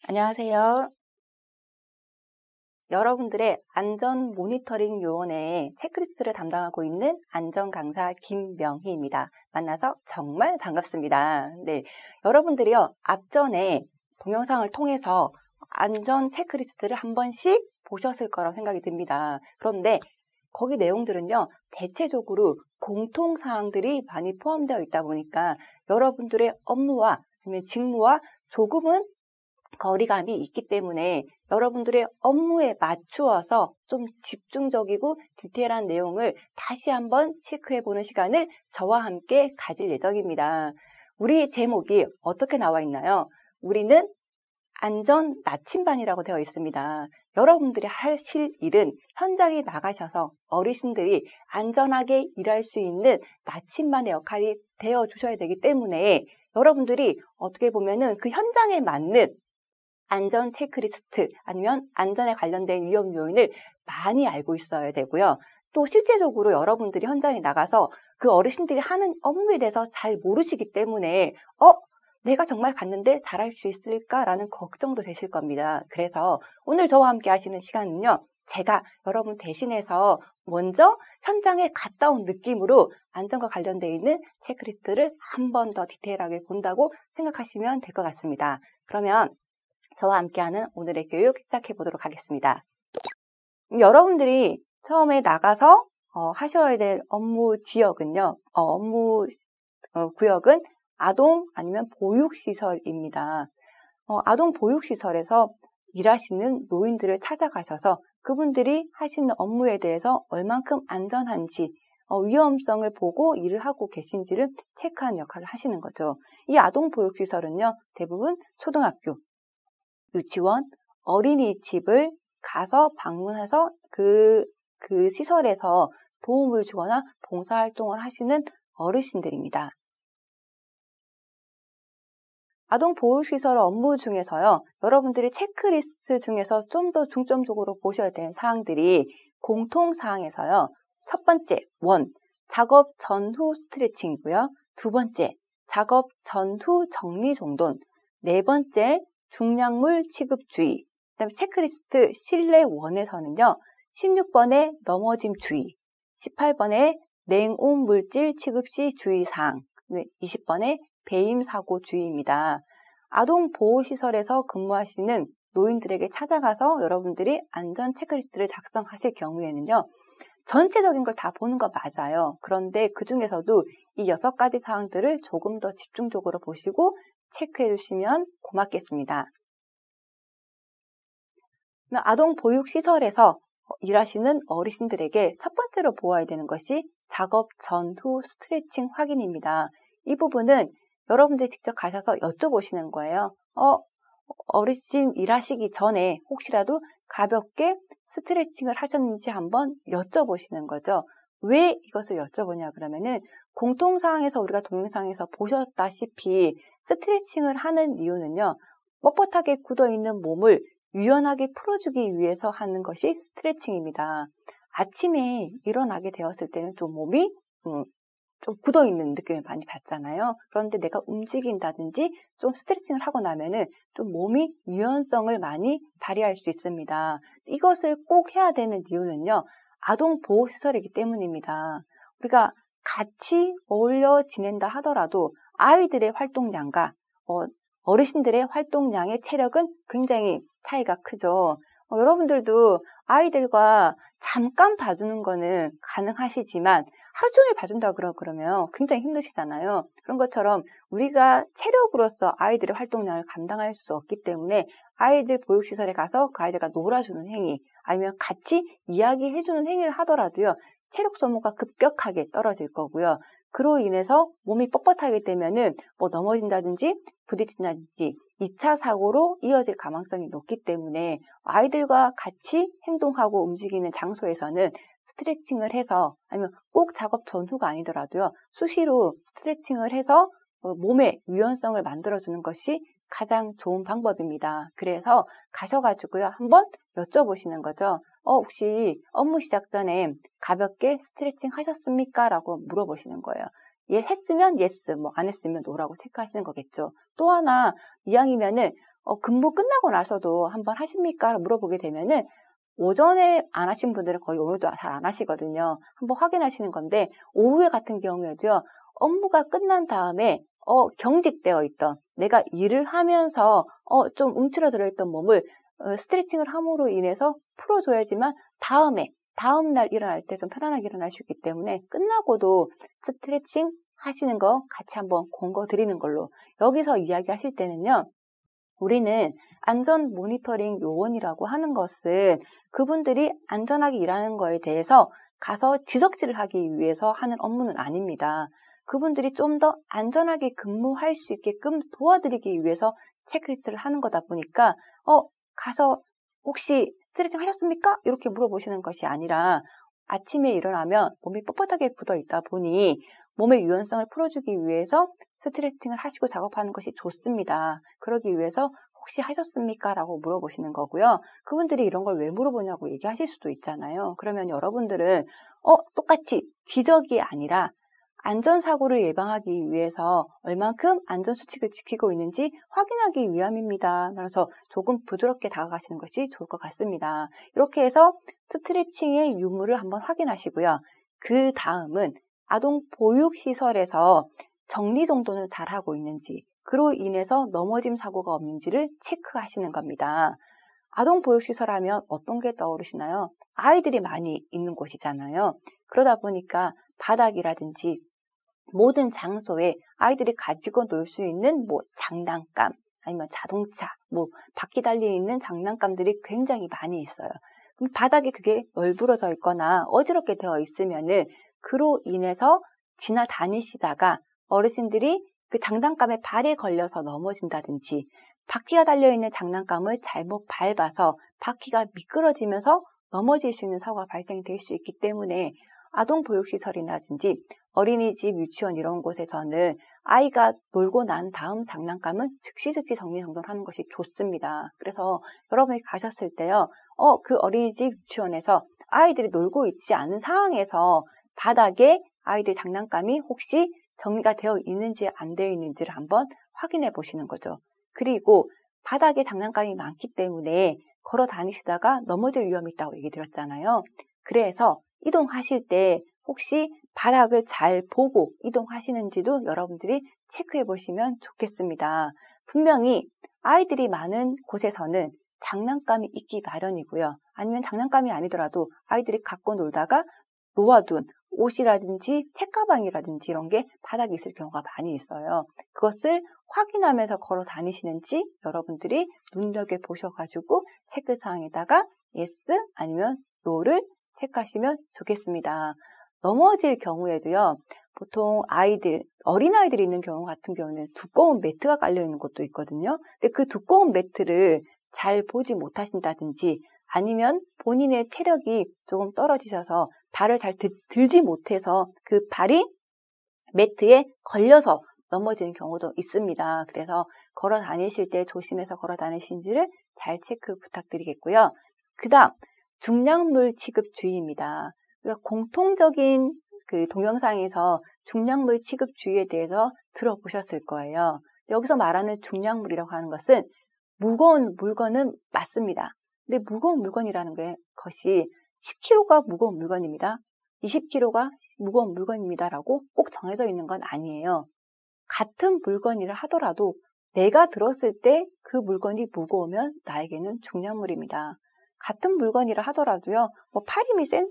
안녕하세요. 여러분들의 안전 모니터링 요원의 체크리스트를 담당하고 있는 안전 강사 김명희입니다. 만나서 정말 반갑습니다. 네, 여러분들이요, 앞전에 동영상을 통해서 안전 체크리스트를 한 번씩 보셨을 거라고 생각이 듭니다. 그런데 거기 내용들은요, 대체적으로 공통사항들이 많이 포함되어 있다 보니까 여러분들의 업무와 아니면 직무와 조금은 거리감이 있기 때문에 여러분들의 업무에 맞추어서 좀 집중적이고 디테일한 내용을 다시 한번 체크해보는 시간을 저와 함께 가질 예정입니다. 우리 제목이 어떻게 나와 있나요? 우리는 안전 나침반이라고 되어 있습니다. 여러분들이 하실 일은 현장에 나가셔서 어르신들이 안전하게 일할 수 있는 나침반의 역할이 되어 주셔야 되기 때문에 여러분들이 어떻게 보면은 그 현장에 맞는 안전 체크리스트 아니면 안전에 관련된 위험 요인을 많이 알고 있어야 되고요. 또 실제적으로 여러분들이 현장에 나가서 그 어르신들이 하는 업무에 대해서 잘 모르시기 때문에 내가 정말 갔는데 잘할 수 있을까라는 걱정도 되실 겁니다. 그래서 오늘 저와 함께 하시는 시간은요. 제가 여러분 대신해서 먼저 현장에 갔다 온 느낌으로 안전과 관련되어 있는 체크리스트를 한 번 더 디테일하게 본다고 생각하시면 될 것 같습니다. 그러면 저와 함께하는 오늘의 교육 시작해 보도록 하겠습니다. 여러분들이 처음에 나가서 하셔야 될 업무 지역은요, 업무 구역은 아동 아니면 보육시설입니다. 아동 보육시설에서 일하시는 노인들을 찾아가셔서 그분들이 하시는 업무에 대해서 얼만큼 안전한지 위험성을 보고 일을 하고 계신지를 체크하는 역할을 하시는 거죠. 이 아동 보육시설은요, 대부분 초등학교, 유치원, 어린이집을 가서 방문해서 그 시설에서 도움을 주거나 봉사활동을 하시는 어르신들입니다. 아동보호시설 업무 중에서요, 여러분들이 체크리스트 중에서 좀 더 중점적으로 보셔야 되는 사항들이 공통사항에서요, 첫 번째, 작업 전후 스트레칭이고요. 두 번째, 작업 전후 정리정돈. 네 번째, 중량물 취급 주의. 그다음에 체크리스트 실내 1에서는요. 16번에 넘어짐 주의, 18번에 냉온 물질 취급 시 주의사항, 20번에 배임 사고 주의입니다. 아동보호시설에서 근무하시는 노인들에게 찾아가서 여러분들이 안전 체크리스트를 작성하실 경우에는요. 전체적인 걸 다 보는 거 맞아요. 그런데 그 중에서도 이 6가지 사항들을 조금 더 집중적으로 보시고 체크해 주시면 고맙겠습니다. 아동보육시설에서 일하시는 어르신들에게 첫 번째로 보아야 되는 것이 작업 전후 스트레칭 확인입니다. 이 부분은 여러분들이 직접 가셔서 여쭤보시는 거예요. 어르신 일하시기 전에 혹시라도 가볍게 스트레칭을 하셨는지 한번 여쭤보시는 거죠. 왜 이것을 여쭤보냐 그러면은 공통사항에서 우리가 동영상에서 보셨다시피 스트레칭을 하는 이유는요. 뻣뻣하게 굳어있는 몸을 유연하게 풀어주기 위해서 하는 것이 스트레칭입니다. 아침에 일어나게 되었을 때는 좀 몸이 좀 굳어있는 느낌을 많이 받잖아요. 그런데 내가 움직인다든지 좀 스트레칭을 하고 나면은 좀 몸이 유연성을 많이 발휘할 수 있습니다. 이것을 꼭 해야 되는 이유는요. 아동보호시설이기 때문입니다. 우리가 같이 어울려 지낸다 하더라도 아이들의 활동량과 어르신들의 활동량의 체력은 굉장히 차이가 크죠. 여러분들도 아이들과 잠깐 봐주는 거는 가능하시지만 하루 종일 봐준다 그러면 굉장히 힘드시잖아요. 그런 것처럼 우리가 체력으로서 아이들의 활동량을 감당할 수 없기 때문에 아이들 보육시설에 가서 그 아이들과 놀아주는 행위 아니면 같이 이야기해주는 행위를 하더라도요. 체력 소모가 급격하게 떨어질 거고요. 그로 인해서 몸이 뻣뻣하게 되면은 넘어진다든지 부딪힌다든지 2차 사고로 이어질 가망성이 높기 때문에 아이들과 같이 행동하고 움직이는 장소에서는 스트레칭을 해서 아니면 꼭 작업 전후가 아니더라도요. 수시로 스트레칭을 해서 몸의 유연성을 만들어주는 것이 가장 좋은 방법입니다. 그래서 가셔가지고요. 한번 여쭤보시는 거죠. 혹시 업무 시작 전에 가볍게 스트레칭 하셨습니까? 라고 물어보시는 거예요. 예, 했으면 yes, 안 했으면 no라고 체크하시는 거겠죠. 또 하나, 이왕이면은 근무 끝나고 나서도 한번 하십니까? 물어보게 되면은 오전에 안 하신 분들은 거의 오늘도 잘 안 하시거든요. 한번 확인하시는 건데 오후에 같은 경우에도요. 업무가 끝난 다음에 경직되어 있던 내가 일을 하면서 좀 움츠러들어 있던 몸을 스트레칭을 함으로 인해서 풀어줘야지만 다음 날 일어날 때 좀 편안하게 일어날 수 있기 때문에 끝나고도 스트레칭 하시는 거 같이 한번 권고 드리는 걸로. 여기서 이야기하실 때는요. 우리는 안전 모니터링 요원이라고 하는 것은 그분들이 안전하게 일하는 거에 대해서 가서 지적질을 하기 위해서 하는 업무는 아닙니다. 그분들이 좀 더 안전하게 근무할 수 있게끔 도와드리기 위해서 체크리스트를 하는 거다 보니까 가서 혹시 스트레칭 하셨습니까? 이렇게 물어보시는 것이 아니라 아침에 일어나면 몸이 뻣뻣하게 굳어 있다 보니 몸의 유연성을 풀어주기 위해서 스트레칭을 하시고 작업하는 것이 좋습니다. 그러기 위해서 혹시 하셨습니까? 라고 물어보시는 거고요. 그분들이 이런 걸 왜 물어보냐고 얘기하실 수도 있잖아요. 그러면 여러분들은 똑같이 지적이 아니라 안전사고를 예방하기 위해서 얼만큼 안전수칙을 지키고 있는지 확인하기 위함입니다. 그래서 조금 부드럽게 다가가시는 것이 좋을 것 같습니다. 이렇게 해서 스트레칭의 유무를 한번 확인하시고요. 그 다음은 아동보육시설에서 정리정돈을 잘하고 있는지, 그로 인해서 넘어짐 사고가 없는지를 체크하시는 겁니다. 아동보육시설 하면 어떤 게 떠오르시나요? 아이들이 많이 있는 곳이잖아요. 그러다 보니까 바닥이라든지 모든 장소에 아이들이 가지고 놀 수 있는 장난감, 아니면 자동차, 바퀴 달려있는 장난감들이 굉장히 많이 있어요. 그럼 바닥에 그게 널브러져 있거나 어지럽게 되어 있으면은 그로 인해서 지나다니시다가 어르신들이 그 장난감에 발에 걸려서 넘어진다든지 바퀴가 달려있는 장난감을 잘못 밟아서 바퀴가 미끄러지면서 넘어질 수 있는 사고가 발생될 수 있기 때문에 아동보육시설이라든지 어린이집, 유치원 이런 곳에서는 아이가 놀고 난 다음 장난감은 즉시 정리정돈하는 것이 좋습니다. 그래서 여러분이 가셨을 때요, 그 어린이집, 유치원에서 아이들이 놀고 있지 않은 상황에서 바닥에 아이들 장난감이 혹시 정리가 되어 있는지 안 되어 있는지를 한번 확인해 보시는 거죠. 그리고 바닥에 장난감이 많기 때문에 걸어 다니시다가 넘어질 위험이 있다고 얘기 드렸잖아요. 그래서 이동하실 때 혹시 바닥을 잘 보고 이동하시는지도 여러분들이 체크해 보시면 좋겠습니다. 분명히 아이들이 많은 곳에서는 장난감이 있기 마련이고요. 아니면 장난감이 아니더라도 아이들이 갖고 놀다가 놓아둔 옷이라든지 책가방이라든지 이런 게 바닥에 있을 경우가 많이 있어요. 그것을 확인하면서 걸어 다니시는지 여러분들이 눈여겨 보셔가지고 체크사항에다가 yes 아니면 no를 체크하시면 좋겠습니다. 넘어질 경우에도요, 보통 어린아이들이 있는 경우 같은 경우는 두꺼운 매트가 깔려있는 곳도 있거든요. 근데 그 두꺼운 매트를 잘 보지 못하신다든지 아니면 본인의 체력이 조금 떨어지셔서 발을 잘 들지 못해서 그 발이 매트에 걸려서 넘어지는 경우도 있습니다. 그래서 걸어 다니실 때 조심해서 걸어 다니시는지를 잘 체크 부탁드리겠고요. 그 다음, 중량물 취급 주의입니다. 그러니까 공통적인 그 동영상에서 중량물 취급 주의에 대해서 들어보셨을 거예요. 여기서 말하는 중량물이라고 하는 것은 무거운 물건은 맞습니다. 근데 무거운 물건이라는 것이 10kg가 무거운 물건입니다. 20kg가 무거운 물건입니다라고 꼭 정해져 있는 건 아니에요. 같은 물건이라 하더라도 내가 들었을 때 그 물건이 무거우면 나에게는 중량물입니다. 같은 물건이라 하더라도요, 팔 힘이 센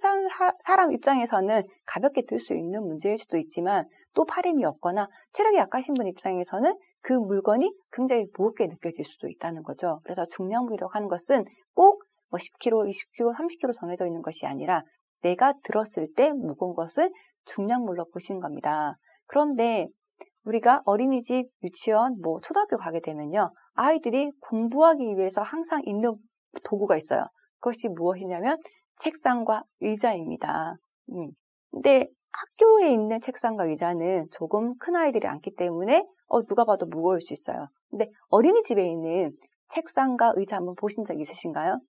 사람 입장에서는 가볍게 들 수 있는 문제일 수도 있지만 또 팔 힘이 없거나 체력이 약하신 분 입장에서는 그 물건이 굉장히 무겁게 느껴질 수도 있다는 거죠. 그래서 중량물이라고 하는 것은 꼭 10kg, 20kg, 30kg 정해져 있는 것이 아니라 내가 들었을 때 무거운 것을 중량물로 보시는 겁니다. 그런데 우리가 어린이집, 유치원, 초등학교 가게 되면요, 아이들이 공부하기 위해서 항상 있는 도구가 있어요. 그것이 무엇이냐면 책상과 의자입니다. 근데 학교에 있는 책상과 의자는 조금 큰 아이들이 앉기 때문에 누가 봐도 무거울 수 있어요. 근데 어린이집에 있는 책상과 의자 한번 보신 적 있으신가요?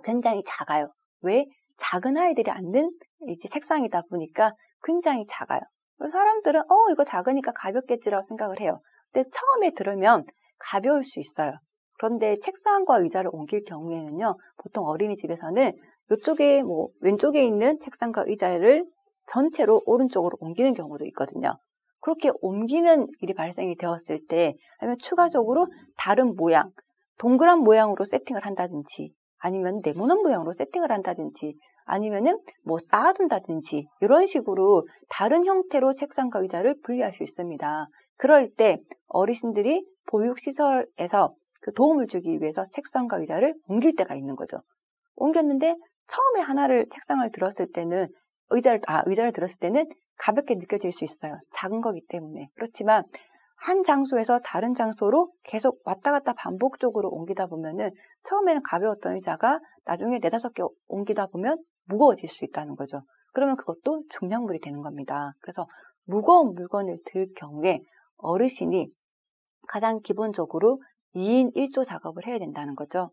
굉장히 작아요. 왜? 작은 아이들이 앉는 이제 책상이다 보니까 굉장히 작아요. 사람들은 이거 작으니까 가볍겠지라고 생각을 해요. 근데 처음에 들으면 가벼울 수 있어요. 그런데 책상과 의자를 옮길 경우에는요, 보통 어린이집에서는 이쪽에 왼쪽에 있는 책상과 의자를 전체로 오른쪽으로 옮기는 경우도 있거든요. 그렇게 옮기는 일이 발생이 되었을 때, 아니면 추가적으로 다른 모양, 동그란 모양으로 세팅을 한다든지, 아니면 네모난 모양으로 세팅을 한다든지, 아니면은 쌓아둔다든지, 이런 식으로 다른 형태로 책상과 의자를 분리할 수 있습니다. 그럴 때 어르신들이 보육시설에서 그 도움을 주기 위해서 책상과 의자를 옮길 때가 있는 거죠. 옮겼는데 처음에 하나를 책상을 들었을 때는 의자를 들었을 때는 가볍게 느껴질 수 있어요. 작은 거기 때문에. 그렇지만 한 장소에서 다른 장소로 계속 왔다 갔다 반복적으로 옮기다 보면은 처음에는 가벼웠던 의자가 나중에 4-5개 옮기다 보면 무거워질 수 있다는 거죠. 그러면 그것도 중량물이 되는 겁니다. 그래서 무거운 물건을 들 경우에 어르신이 가장 기본적으로 2인 1조 작업을 해야 된다는 거죠.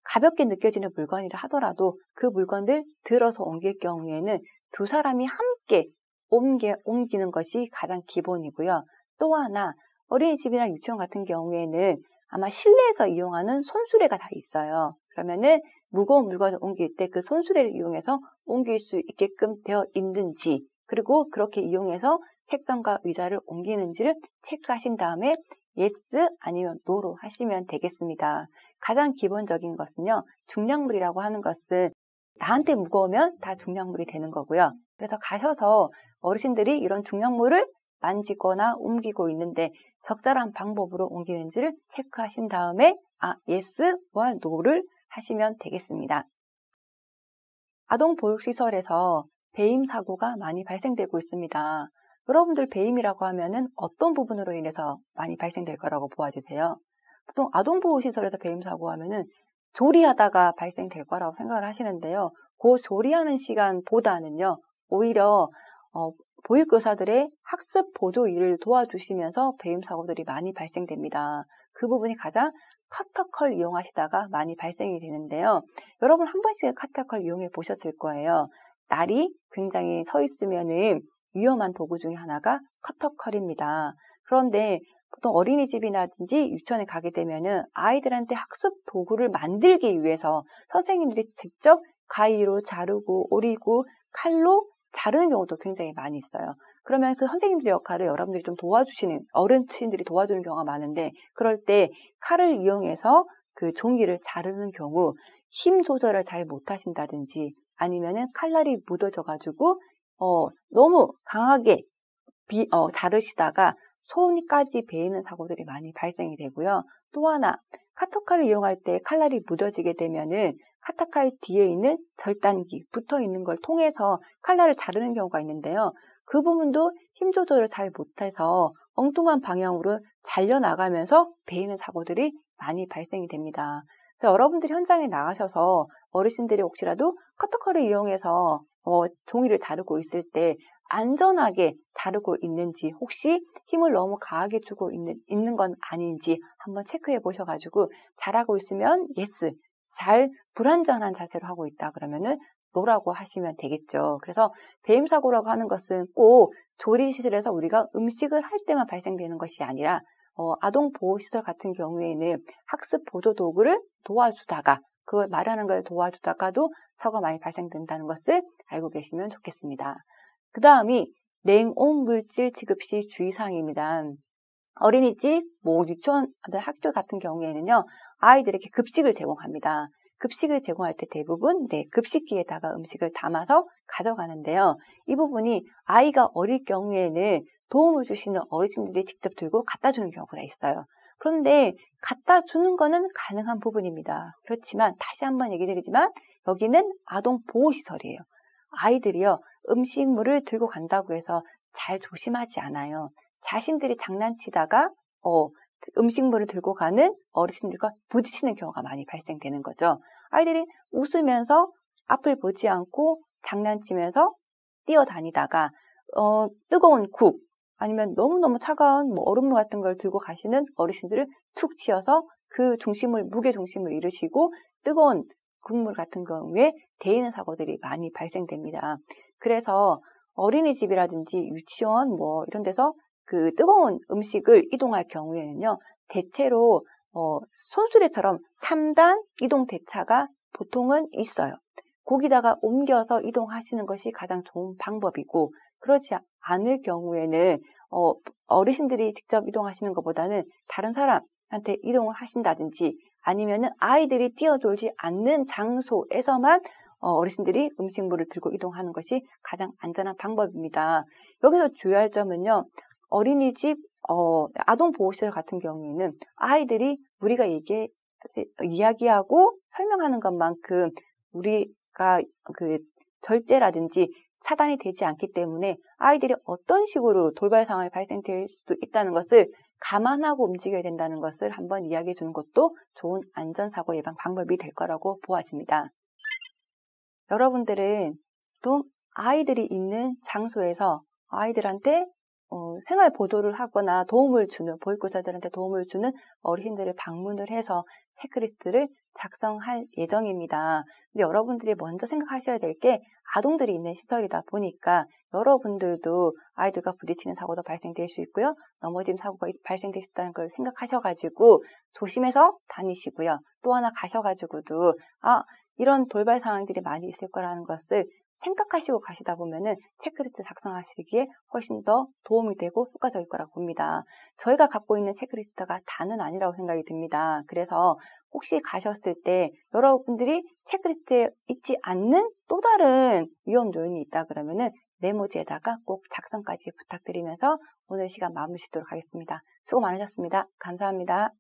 가볍게 느껴지는 물건이라 하더라도 그 물건을 들어서 옮길 경우에는 두 사람이 함께 옮기는 것이 가장 기본이고요. 또 하나, 어린이집이나 유치원 같은 경우에는 아마 실내에서 이용하는 손수레가 다 있어요. 그러면은 무거운 물건을 옮길 때 그 손수레를 이용해서 옮길 수 있게끔 되어 있는지, 그리고 그렇게 이용해서 책상과 의자를 옮기는지를 체크하신 다음에 yes 아니면 no로 하시면 되겠습니다. 가장 기본적인 것은요, 중량물이라고 하는 것은 나한테 무거우면 다 중량물이 되는 거고요. 그래서 가셔서 어르신들이 이런 중량물을 만지거나 옮기고 있는데 적절한 방법으로 옮기는지를 체크하신 다음에 yes와 no를 하시면 되겠습니다. 아동보육시설에서 배임 사고가 많이 발생되고 있습니다. 여러분들 배임이라고 하면은 어떤 부분으로 인해서 많이 발생될 거라고 보아지세요? 보통 아동보호시설에서 배임 사고 하면은 조리하다가 발생될 거라고 생각을 하시는데요. 그 조리하는 시간보다는요, 오히려 보육교사들의 학습 보조 일을 도와주시면서 배임 사고들이 많이 발생됩니다. 그 부분이 가장 커터컬 이용하시다가 많이 발생이 되는데요. 여러분 한 번씩은 커터컬 이용해 보셨을 거예요. 날이 굉장히 서 있으면은 위험한 도구 중에 하나가 커터컬입니다. 그런데 보통 어린이집이라든지 유치원에 가게 되면은 아이들한테 학습 도구를 만들기 위해서 선생님들이 직접 가위로 자르고 오리고 칼로 자르는 경우도 굉장히 많이 있어요. 그러면 그 선생님들의 역할을 여러분들이 좀 도와주시는, 어른들이 도와주는 경우가 많은데, 그럴 때 칼을 이용해서 그 종이를 자르는 경우 힘 조절을 잘 못하신다든지, 아니면은 칼날이 묻어져가지고 너무 강하게 자르시다가 손이까지 베이는 사고들이 많이 발생이 되고요. 또 하나, 카터칼을 이용할 때 칼날이 묻어지게 되면은 카터칼 뒤에 있는 절단기 붙어 있는 걸 통해서 칼날을 자르는 경우가 있는데요. 그 부분도 힘 조절을 잘 못해서 엉뚱한 방향으로 잘려나가면서 베이는 사고들이 많이 발생이 됩니다. 그래서 여러분들이 현장에 나가셔서 어르신들이 혹시라도 커터칼을 이용해서 종이를 자르고 있을 때 안전하게 자르고 있는지, 혹시 힘을 너무 강하게 주고 있는 건 아닌지 한번 체크해 보셔가지고 잘하고 있으면 yes, 잘 불안전한 자세로 하고 있다 그러면은 no라고 하시면 되겠죠. 그래서 배임 사고라고 하는 것은 꼭 조리시설에서 우리가 음식을 할 때만 발생되는 것이 아니라 아동보호시설 같은 경우에는 학습 보조 도구를 도와주다가, 그걸 말하는 걸 도와주다가도 사고가 많이 발생된다는 것을 알고 계시면 좋겠습니다. 그 다음이 냉온 물질 지급 시 주의사항입니다. 어린이집, 유치원, 학교 같은 경우에는요, 아이들에게 급식을 제공합니다. 급식을 제공할 때 대부분 급식기에다가 음식을 담아서 가져가는데요. 이 부분이 아이가 어릴 경우에는 도움을 주시는 어르신들이 직접 들고 갖다 주는 경우가 있어요. 그런데 갖다 주는 거는 가능한 부분입니다. 그렇지만 다시 한번 얘기 드리지만 여기는 아동보호시설이에요. 아이들이요, 음식물을 들고 간다고 해서 잘 조심하지 않아요. 자신들이 장난치다가 음식물을 들고 가는 어르신들과 부딪히는 경우가 많이 발생되는 거죠. 아이들이 웃으면서 앞을 보지 않고 장난치면서 뛰어다니다가 뜨거운 국 아니면 너무너무 차가운 얼음물 같은 걸 들고 가시는 어르신들을 툭 치어서 그 무게 중심을 잃으시고 뜨거운 국물 같은 경우에 데이는 사고들이 많이 발생됩니다. 그래서 어린이집이라든지 유치원 이런 데서 그 뜨거운 음식을 이동할 경우에는요, 대체로 손수레처럼 3단 이동 대차가 보통은 있어요. 거기다가 옮겨서 이동하시는 것이 가장 좋은 방법이고, 그렇지 않을 경우에는 어르신들이 직접 이동하시는 것보다는 다른 사람한테 이동을 하신다든지, 아니면은 아이들이 뛰어놀지 않는 장소에서만 어르신들이 음식물을 들고 이동하는 것이 가장 안전한 방법입니다. 여기서 주의할 점은요, 어린이집, 아동보호시설 같은 경우에는 아이들이 우리가 이야기하고 설명하는 것만큼 우리가 그 절제라든지 차단이 되지 않기 때문에 아이들이 어떤 식으로 돌발 상황이 발생될 수도 있다는 것을 감안하고 움직여야 된다는 것을 한번 이야기해 주는 것도 좋은 안전사고 예방 방법이 될 거라고 보아집니다. 여러분들은 또 아이들이 있는 장소에서 아이들한테 생활 보조를 하거나 도움을 주는, 보육교사들한테 도움을 주는 어르신들을 방문을 해서 체크리스트를 작성할 예정입니다. 근데 여러분들이 먼저 생각하셔야 될 게 아동들이 있는 시설이다 보니까 여러분들도 아이들과 부딪히는 사고도 발생될 수 있고요. 넘어짐 사고가 발생될 수 있다는 걸 생각하셔가지고 조심해서 다니시고요. 또 하나 가셔가지고도 이런 돌발 상황들이 많이 있을 거라는 것을 생각하시고 가시다 보면은 체크리스트 작성하시기에 훨씬 더 도움이 되고 효과적일 거라고 봅니다. 저희가 갖고 있는 체크리스트가 다는 아니라고 생각이 듭니다. 그래서 혹시 가셨을 때 여러분들이 체크리스트에 있지 않는 또 다른 위험 요인이 있다 그러면은 메모지에다가 꼭 작성까지 부탁드리면서 오늘 시간 마무리 짓도록 하겠습니다. 수고 많으셨습니다. 감사합니다.